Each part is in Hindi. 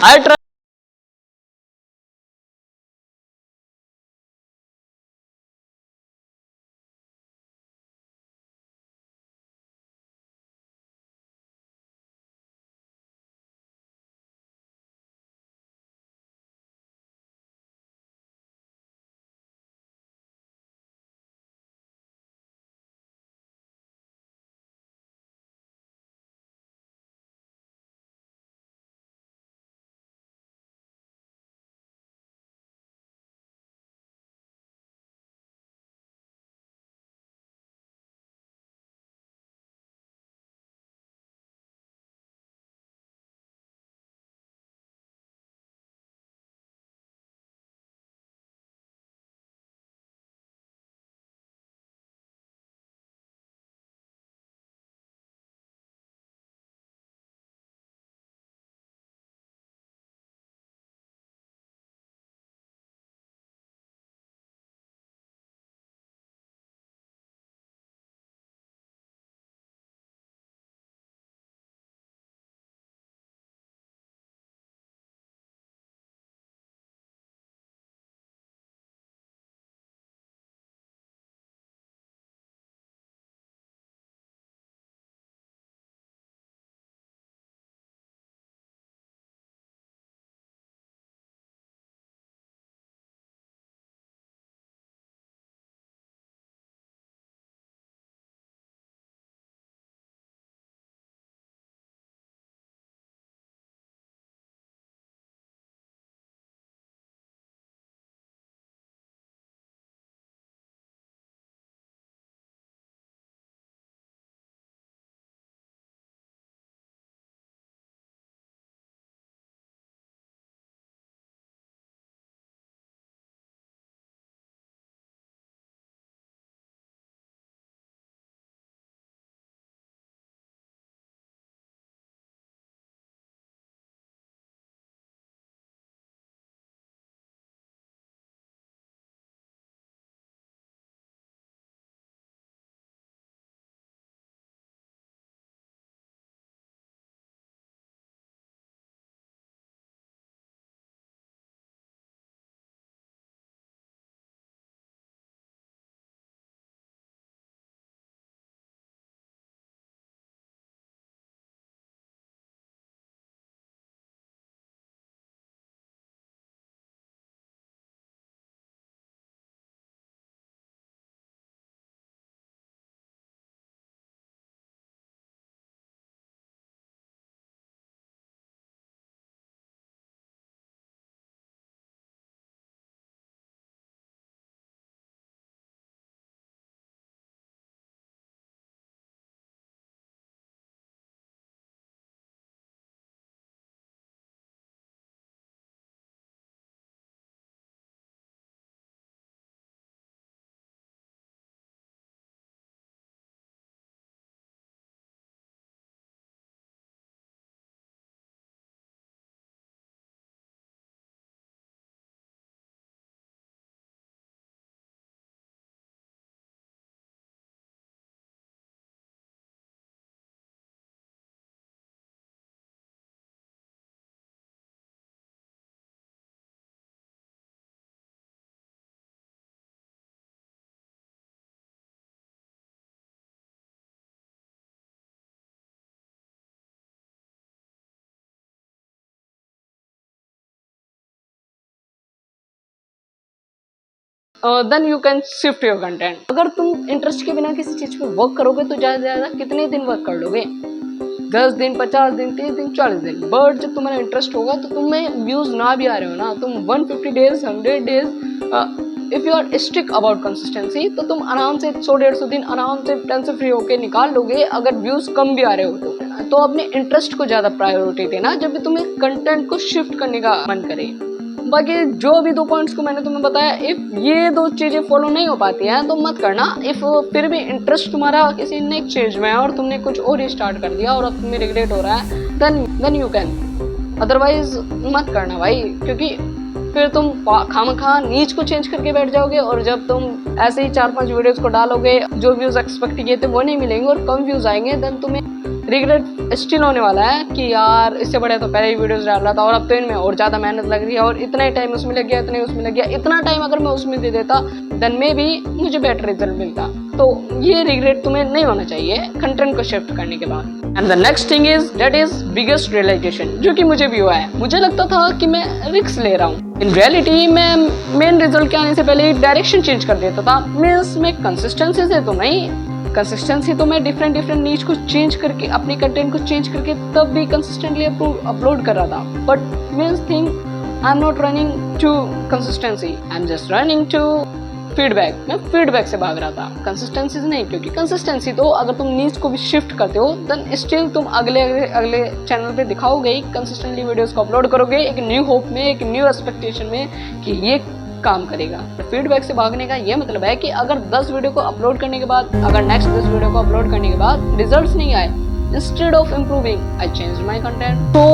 I try. Then you can shift your content. अगर तुम इंटरेस्ट के बिना किसी चीज पे वर्क करोगे तो ज्यादा से ज्यादा कितने दिन वर्क कर लोगे? 10 दिन, 50 दिन, 30 दिन, 40 दिन। बट जब तुम्हारा इंटरेस्ट होगा तो तुम्हें व्यूज ना भी आ रहे हो ना, तुम 150 days, 100 days, if you are strict about consistency, तो तुम आराम से 100-150 दिन आराम से टेंशन फ्री होके निकाल लोगे, अगर व्यूज कम भी आ रहे हो तो अपने इंटरेस्ट को ज्यादा प्रायोरिटी देना जब भी तुम्हें कंटेंट को शिफ्ट करने का मन करे। बाकी जो भी 2 पॉइंट्स को मैंने तुम्हें बताया, इफ ये 2 चीजें फॉलो नहीं हो पाती हैं तो मत करना। इफ फिर भी इंटरेस्ट तुम्हारा किसी नेक्स्ट चीज में है और तुमने कुछ और ही स्टार्ट कर दिया और अब तुम्हें रिग्रेट हो रहा है, देन यू कैन, अदरवाइज मत करना भाई, क्योंकि फिर तुम खामखा नीच को चेंज करके बैठ जाओगे और जब तुम ऐसे ही 4-5 वीडियोस को डालोगे, जो व्यूज एक्सपेक्ट किए थे वो नहीं मिलेंगे और कम व्यूज आएंगे, देन तुम्हें रिग्रेट स्टिल होने वाला है कि यार इससे बड़े तो पहले ही वीडियोस डाल रहा था और अब तो इनमें और ज़्यादा मेहनत लग रही है और इतना ही टाइम उसमें लग गया, इतना ही उसमें लग गया। इतना टाइम अगर मैं उसमें दे देता देन मे भी मुझे बेटर रिजल्ट मिलता। तो ये रिग्रेट तुम्हें नहीं होना चाहिए कंटेंट को शिफ्ट करने के बाद। And the next thing is that is biggest realization, जो कि मुझे भी हुआ है। मुझे लगता था कि मैं रिस्क ले रहा हूँ, इन रियलिटी मैं मेन रिजल्ट के आने से पहले डायरेक्शन चेंज कर देता था। मीन्स मैं कंसिस्टेंसी से तो नहीं, कंसिस्टेंसी तो मैं डिफरेंट नीच को चेंज करके अपनी कंटेंट को चेंज करके तब भी कंसिस्टेंटली अपलोड कर रहा था। But means thing I am not running to consistency, I am just running to feedback. मैं फीडबैक से भाग रहा था, कंसिस्टेंसी से नहीं। क्योंकि कंसिस्टेंसी तो अगर तुम नीच को भी शिफ्ट करते हो देन स्टिल तुम अगले चैनल पे दिखाओगे ही, कंसिस्टेंटली वीडियोस को अपलोड करोगे एक न्यू होप में, एक न्यू एक्सपेक्टेशन में कि ये काम करेगा। तो फीडबैक से भागने का ये मतलब है कि अगर 10 वीडियो को अपलोड करने के बाद, अगर नेक्स्ट 10 वीडियो को अपलोड करने के बाद रिजल्ट्स नहीं आए, instead of improving I change my content. तो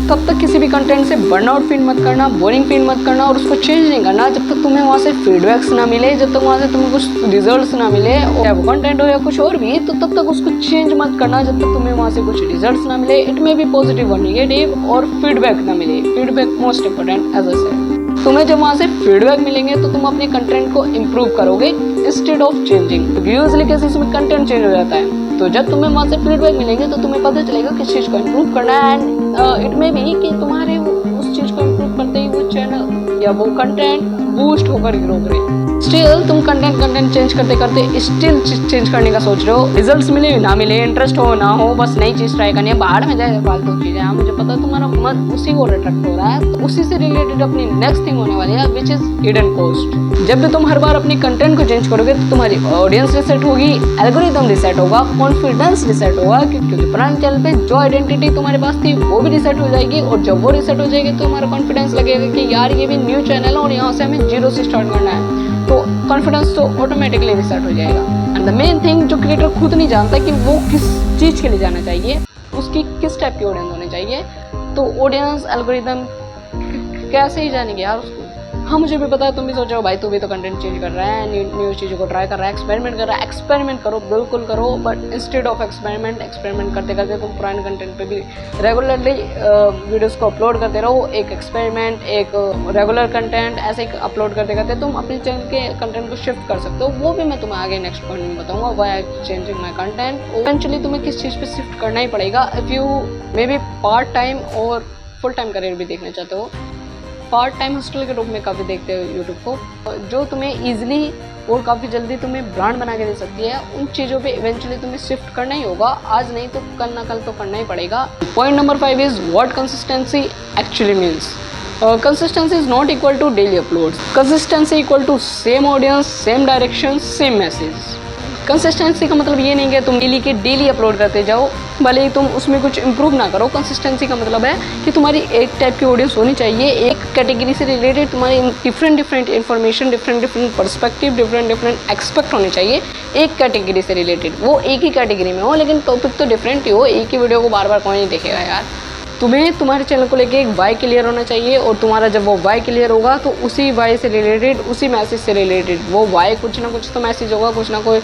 तब तक किसी भी कंटेंट से बर्नआउट फील मत करना, बोरिंग फील मत करना और उसको चेंज नहीं करना जब तक तुम्हें वहाँ से फीडबैक्स ना मिले, जब तक वहाँ से तुम्हें कुछ रिजल्ट्स ना मिले, या वो कंटेंट हो या कुछ और भी, तो तब तक उसको चेंज मत करना जब तक तुम्हें वहाँ से कुछ रिजल्ट्स ना मिले। इट मे बी पॉजिटिव और नेगेटिव, और फीडबैक ना मिले। Feedback most important as I said. तुम्हें जब वहाँ से फीडबैक मिलेंगे तो तुम अपने कंटेंट को इम्प्रूव करोगे instead of changing. Usually cases में कंटेंट चेंज हो जाता है, तो जब तुम्हें वहाँ से फीडबैक मिलेंगे तो तुम्हें पता चलेगा किस चीज़ को इम्प्रूव करना है। एंड इट मे बी कि तुम्हारे उस चीज़ को इम्प्रूव करते ही वो चैनल या वो कंटेंट बूस्ट होकर ग्रो करे। स्टिल तुम कंटेंट चेंज करते करते स्टिल चेंज करने का सोच रहे हो, रिजल्ट्स मिले ना मिले, इंटरेस्ट हो ना हो, बस नई चीज़ ट्राई करनी है, बाहर में जाए फालतू चीज़ें। हाँ मुझे पता है तुम्हारा मन उसी को अट्रैक्ट हो रहा है, तो उसी से रिलेटेड अपनी नेक्स्ट थिंग होने वाली है विच इज हिडन कॉस्ट। जब भी तुम हर बार अपनी कंटेंट को चेंज करोगे तो तुम्हारी ऑडियंस रिसेट होगी, एल्गोरिथम रिसेट होगा, कॉन्फिडेंस रिसेट होगा, क्योंकि पुराने चैनल पे जो आइडेंटिटी तुम्हारे पास थी वो भी रिसेट हो जाएगी। और जब वो रिसेट हो जाएगी तो हमारा कॉन्फिडेंस लगेगा कि यार ये भी न्यू चैनल है और यहाँ से हमें जीरो से स्टार्ट करना है, तो कॉन्फिडेंस तो ऑटोमेटिकली रिसेट हो जाएगा। एंड द मेन थिंग, जो क्रिएटर खुद नहीं जानता कि वो किस चीज़ के लिए जाना चाहिए, उसकी किस टाइप की ऑडियंस होनी चाहिए, तो ऑडियंस एल्गोरिथम कैसे ही जानेंगे यार उसको। हाँ मुझे भी पता है, तुम भी सोच रहे हो भाई तू भी तो कंटेंट चेंज कर रहा है, न्यू चीज़ों को ट्राई कर रहा है, एक्सपेरिमेंट कर रहा है। एक्सपेरिमेंट करो, बिल्कुल करो, बट इंस्टेड ऑफ एक्सपेरिमेंट करते करते तुम पुराने कंटेंट पे भी रेगुलरली वीडियोस को अपलोड करते रहो। एक एक्सपेरिमेंट, एक रेगुलर कंटेंट, ऐसे अपलोड करते करते तुम अपने चैनल के कंटेंट को शिफ्ट कर सकते हो। वो भी मैं तुम्हें आगे नेक्स्ट पॉइंट में बताऊंगा, why changing my content. Eventually तुम्हें किस चीज़ पे शिफ्ट करना ही पड़ेगा। If you may be part time और फुल टाइम करियर भी देखना चाहते हो, पार्ट टाइम हॉस्टल के रूप में काफ़ी देखते हो यूट्यूब को, जो तुम्हें ईजिली और काफ़ी जल्दी तुम्हें ब्रांड बना के दे सकती है, उन चीज़ों पे इवेंचुअली तुम्हें शिफ्ट करना ही होगा। आज नहीं तो कल ना कल तो करना ही पड़ेगा। Point number 5 is what consistency actually means. Consistency is not equal to daily uploads. Consistency equal to same audience, same direction, same message. Consistency का मतलब ये नहीं कि तुम डेली के डेली अपलोड करते जाओ, भले ही तुम उसमें कुछ इंप्रूव ना करो। कंसिस्टेंसी का मतलब है कि तुम्हारी एक टाइप की ऑडियंस होनी चाहिए, एक कैटेगरी से रिलेटेड तुम्हारी different information, different perspective, different expect होने चाहिए एक कैटेगरी से रिलेटेड। वो एक ही कैटेगरी में हो लेकिन टॉपिक तो डिफरेंट ही हो। एक ही वीडियो को बार बार कौन नहीं देखेगा यार। तुम्हें तुम्हारे चैनल को लेके एक वाई क्लियर होना चाहिए, और तुम्हारा जब वो वाई क्लियर होगा तो उसी वाई से रिलेटेड, उसी मैसेज से रिलेटेड, वो वाई कुछ ना कुछ तो मैसेज होगा, कुछ ना कोई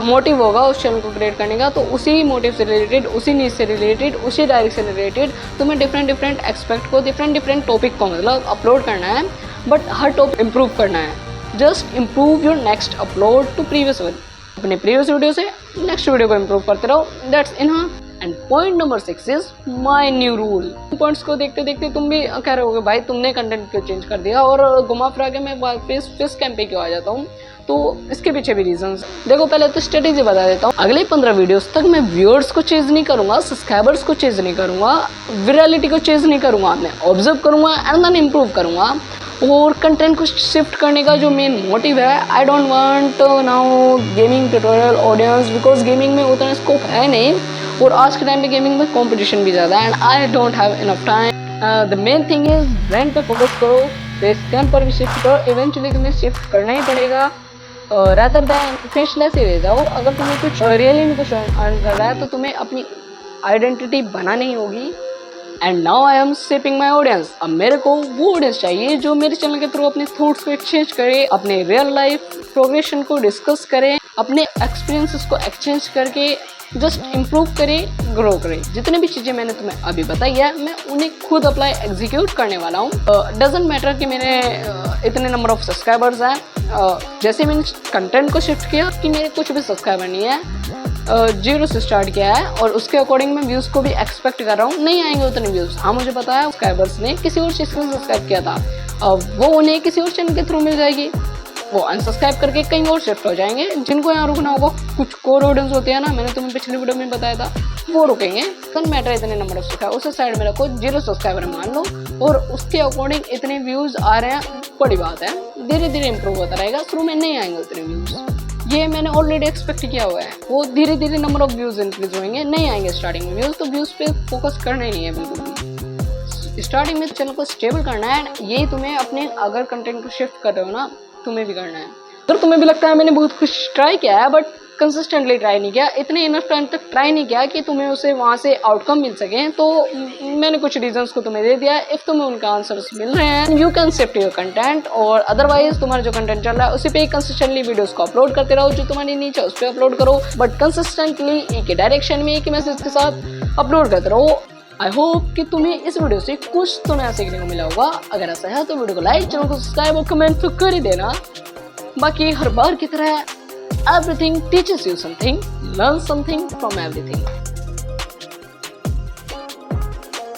मोटिव होगा उस चैनल को क्रिएट करने का। तो उसी मोटिव से रिलेटेड, उसी नीड से रिलेटेड, उसी डायरेक्ट से रिलेटेड तुम्हें डिफरेंट एक्सपेक्ट को, डिफरेंट टॉपिक को मतलब अपलोड करना है, बट हर टॉपिक इम्प्रूव करना है। Just improve your next upload to previous one. अपने प्रीवियस वीडियो से नेक्स्ट वीडियो को इम्प्रूव करते रहो, that's enough. And point number 6 is my new rule. Points को देखते देखते तुम भी कह रहे होगे भाई तुमने कंटेंट क्यों चेंज कर दिया, और घुमा फिरा के मैं फिश कैंप पे क्यों आ जाता हूँ। तो इसके पीछे भी रीजंस। देखो पहले तो स्ट्रेटेजी बता देता हूँ। अगले 15 वीडियोस तक मैं व्यूअर्स को चेंज नहीं करूँगा, सब्सक्राइबर्स को चेंज नहीं करूँगा, विरालिटी को चेंज नहीं करूँगा, मैं ऑब्जर्व करूँगा एंड देन इम्प्रूव करूँगा। और कंटेंट को शिफ्ट करने का जो मेन मोटिव है, I don't want now gaming tutorial audience, because gaming में उतना स्कोप है नहीं, और आज के टाइम पे गेमिंग में कंपटीशन भी ज़्यादा है and I don't have enough time. The main thing is brand पे फोकस करो, बेस कैंप पर भी शिफ्ट करो। इवेंचुअली तुम्हें शिफ्ट करना ही पड़ेगा, रादर दैन फेसलेस ही रह जाओ। अगर तुम्हें कुछ रियली में कुछ अर्न कर रहा है तो तुम्हें अपनी आइडेंटिटी बनानी ही होगी। And now I am shaping my audience. अब मेरे को वो ऑडियंस चाहिए जो मेरे चैनल के थ्रू अपने थॉट्स को एक्सचेंज करे, अपने रियल लाइफ प्रोग्रेशन को डिस्कस करें, अपने एक्सपीरियंसेस को एक्सचेंज करके जस्ट इम्प्रूव करे, ग्रो करे। जितनी भी चीज़ें मैंने तुम्हें अभी बताई है मैं उन्हें खुद अप्लाई एग्जीक्यूट करने वाला हूँ। डजेंट मैटर कि मेरे इतने नंबर ऑफ सब्सक्राइबर्स हैं, जैसे मैंने कंटेंट को शिफ्ट किया कि मेरे कुछ भी सब्सक्राइबर नहीं है, 0 से स्टार्ट किया है और उसके अकॉर्डिंग मैं व्यूज़ को भी एक्सपेक्ट कर रहा हूँ। नहीं आएंगे उतने व्यूज़, हाँ मुझे पता है सब्सक्राइबर्स ने किसी और चीज़ के लिए सब्सक्राइब किया था, वो उन्हें किसी और चैनल के थ्रू मिल जाएगी, वो अनसब्सक्राइब करके कहीं और शिफ्ट हो जाएंगे। जिनको यहाँ रुकना होगा, कुछ कोर ऑडियंस होती है ना, मैंने तुम्हें पिछली वीडियो में बताया था, वो रुकेंगे। डजंट मैटर इतने नंबर ऑफ सब्सक्राइबर, उसे साइड में रखो, 0 सब्सक्राइबर मान लो और उसके अकॉर्डिंग इतने व्यूज़ आ रहे हैं, बड़ी बात है। धीरे धीरे इंप्रूव होता रहेगा, शुरू में नहीं आएंगे उतने व्यूज़, ये मैंने ऑलरेडी एक्सपेक्ट किया हुआ है। वो धीरे धीरे नंबर ऑफ व्यूज़ इंक्रीज होंगे, नहीं आएंगे स्टार्टिंग में व्यूज़, तो व्यूज़ पे फोकस करना ही नहीं है बिल्कुल भी। स्टार्टिंग में चैनल को स्टेबल करना है, यही तुम्हें अपने अगर कंटेंट को शिफ्ट कर रहे हो ना, तुम्हें भी करना है। अगर तुम्हें भी लगता है मैंने बहुत कुछ ट्राई किया है बट कंसिस्टेंटली ट्राई नहीं किया, इतने इनफ टाइम तक ट्राई नहीं किया कि तुम्हें उसे वहाँ से आउटकम मिल सके, तो मैंने कुछ रीजंस को तुम्हें दे दिया। इफ़ तुम्हें उनका आंसर्स मिल रहे हैं, you can shift your content, और अदरवाइज तुम्हारा जो कंटेंट चल रहा है उसी पे ही कंसिस्टेंटली वीडियोस को अपलोड करते रहो, जो तुम्हारी नीचे उस पर अपलोड करो, बट कंसिस्टेंटली एक ही डायरेक्शन में, एक ही मैसेज के साथ अपलोड करते रहो। आई होप कि तुम्हें इस वीडियो से कुछ तो नया सीखने को मिला होगा। अगर ऐसा है तो वीडियो को लाइक, चैनल को सब्सक्राइब और कमेंट तो कर ही देना। बाकी हर बार की तरह everything teaches you something, learn something from everything।